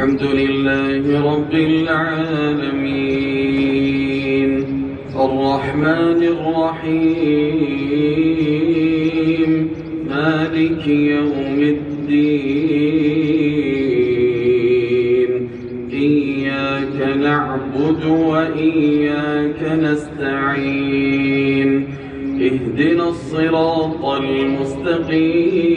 الحمد لله رب العالمين الرحمن الرحيم مالك يوم الدين إياك نعبد وإياك نستعين اهدنا الصراط المستقيم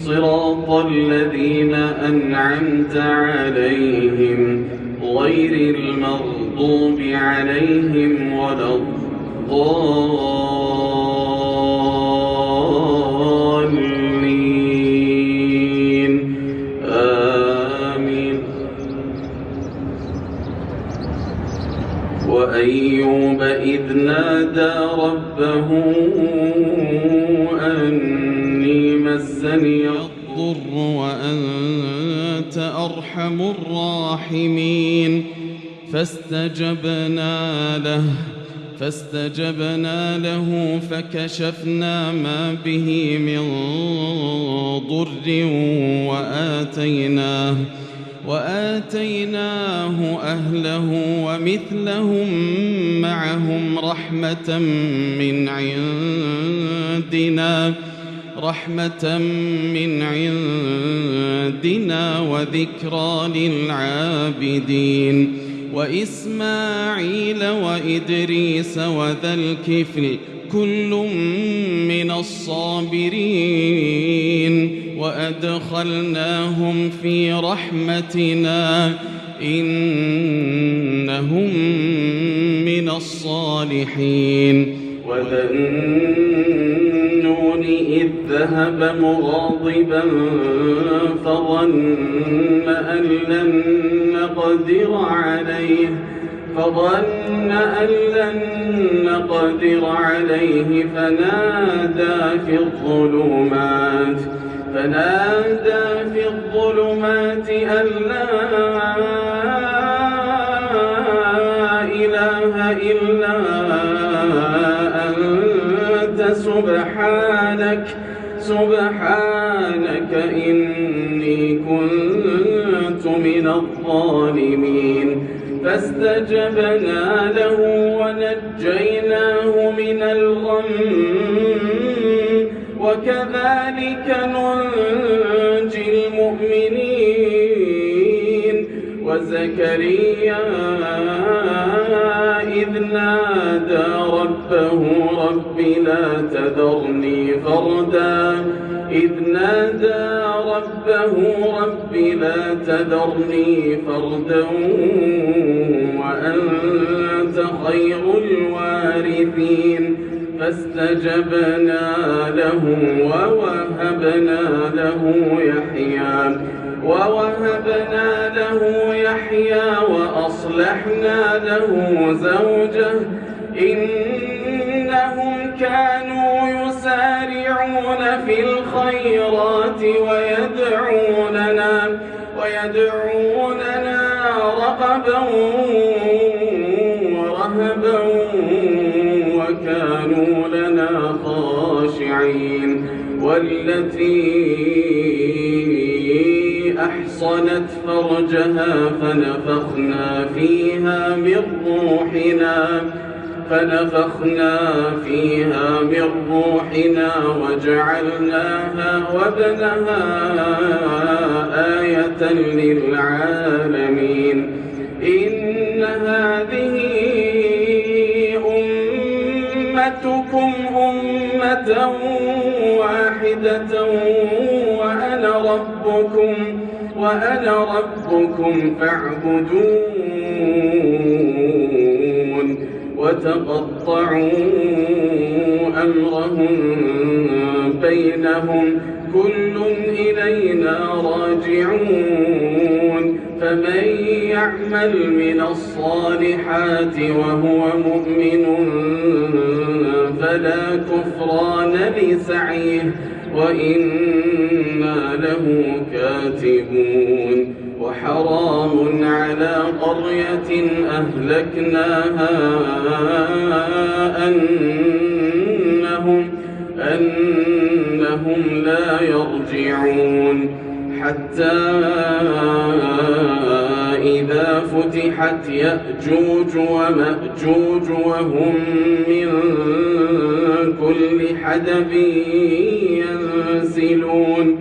صراط الذين أنعمت عليهم غير المغضوب عليهم ولا الضالين آمين. وأيوب إذ نادى ربه أني مسني الضر وأنت أرحم الراحمين فاستجبنا له فكشفنا ما به من ضر وآتيناه أهله ومثلهم معهم رحمة من عندنا وذكرى للعابدين وإسماعيل وإدريس وذا الكفل كل من الصابرين وأدخلناهم في رحمتنا إنهم من الصالحين. وذا النون إذ ذهب مغاضبا فظن أن لن نقدر عليه فنادى في الظلمات أن لا إله إلا أنت سبحانك إني كنت من الظالمين. فاستجبنا له ونجيناه من الغم وكذلك ننجي المؤمنين. وزكريا إذ نادى ربه رب لا تذرني فردا وأنت خير الوارثين. فاستجبنا له ووهبنا له يحيى وأصلحنا له زوجه إنهم كانوا يسارعون في الخيرات ويدعوننا رغبا ورهبا وكانوا لنا خاشعين. والتي أحصنت فرجها فنفخنا فيها من روحنا وجعلناها وابنها آية للعالمين. إن هذه أمتكم أمة واحدة وأنا ربكم فاعبدون. وتقطعوا أمرهم بينهم كل إلينا راجعون. فمن يعمل من الصالحات وهو مؤمن فلا كفران لسعيه وإنا له كاتبون. وحرام على قرية أهلكناها أنهم لا يرجعون. حتى إذا فتحت يأجوج ومأجوج وهم من كل حدب ينسلون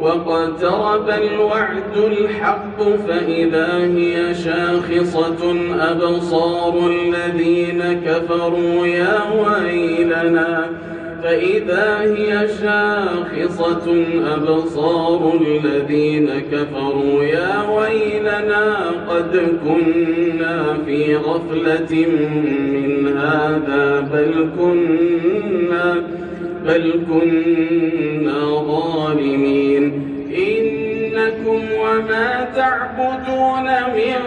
واقترب الوعد الحق فإذا هي شاخصة أبصار الذين كفروا يا ويلنا فإذا هي شاخصة أبصار الذين كفروا يا ويلنا قد كنا في غفلة من هذا بل كنا ظالمين إنكم وما تعبدون من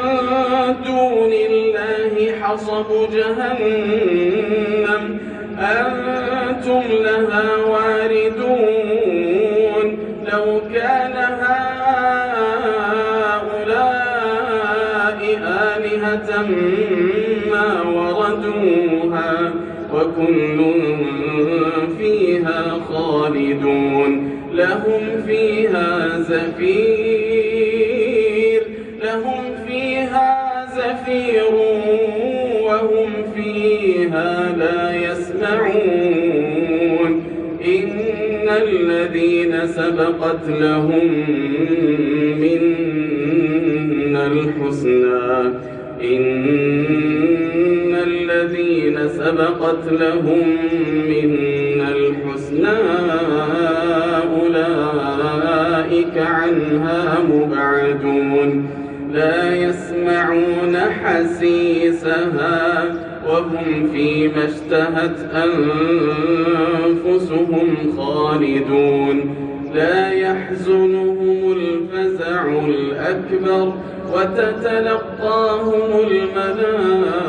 دون الله حصب جهنم أنتم لها واردون لو كان هؤلاء آلهة ما وردوها وكل فيها خالدون لهم فيها زفير وهم فيها لا يسمعون إن الذين سبقت لهم منا الحسنى أولئك عنها مبعدون لا يسمعون حسيسها وهم فيما اشتهت أنفسهم خالدون لا يحزنهم الفزع الأكبر وتتلقاهم الملائكة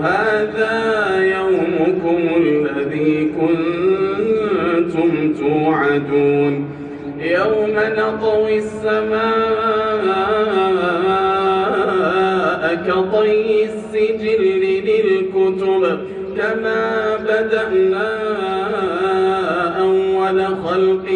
هذا يومكم الذي كنتم توعدون يوم نطوي السماء كطي السجل للكتب كما بدأنا أول خلق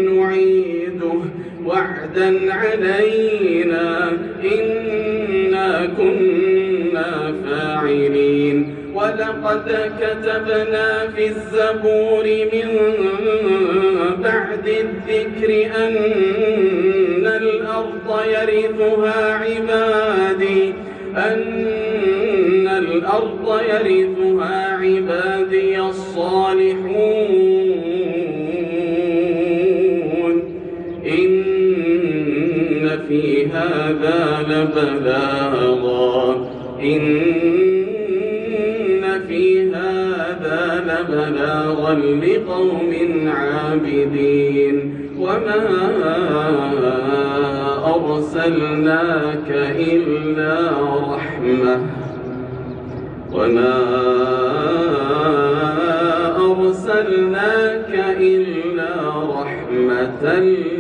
نعيده وعدا علينا إنا كنا فاعلين ولقد كتبنا في الزبور من بعد الذكر أن الأرض يرثها عبادي الصالحون إن في هذا لبلاغا لقوم عابدين وما أرسلناك إلا رحمة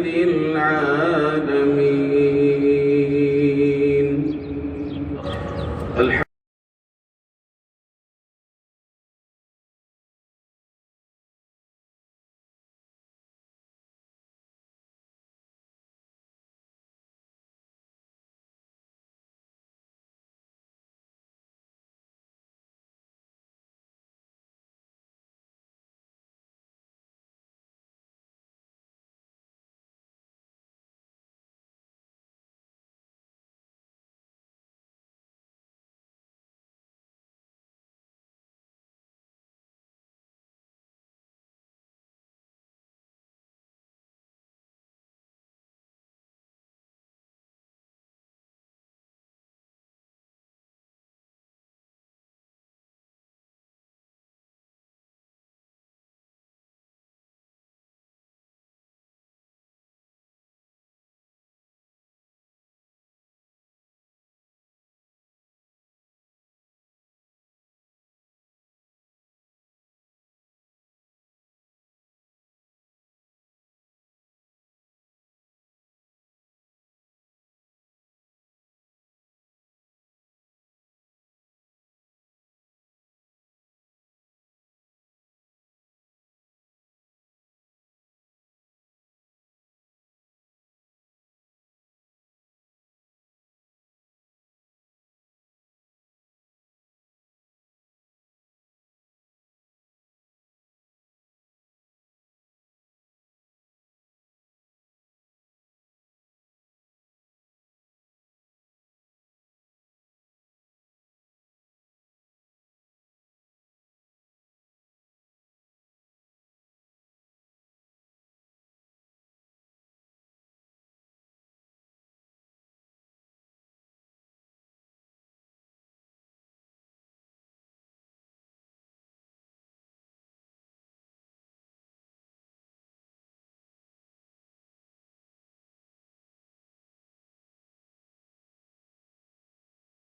للعالمين.